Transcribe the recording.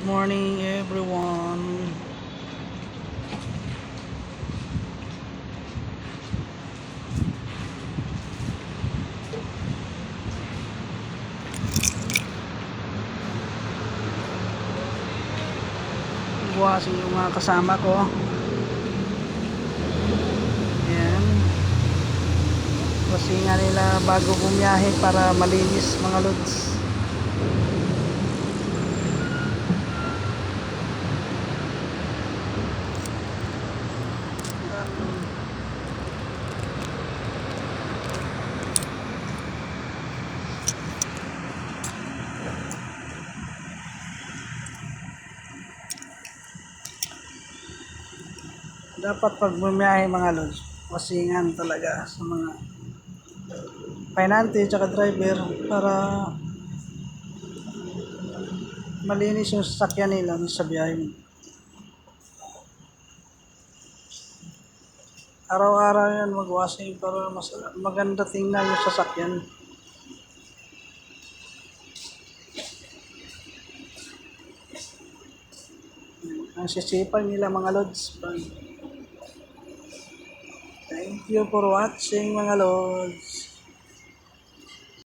Morning everyone. Buwasin yung mga kasama ko. Ayan. Kasi nga nila bago bumiyahe para malinis mga lods. Dapat pag bumiyahe mga lods, wasingan talaga sa mga pinante at driver para malinis yung sasakyan nila sa biyahe. Araw-araw yan magwashing para mas maganda tingnan yung sasakyan. Ang sisipag nila mga lods. Thank you for watching mga lods.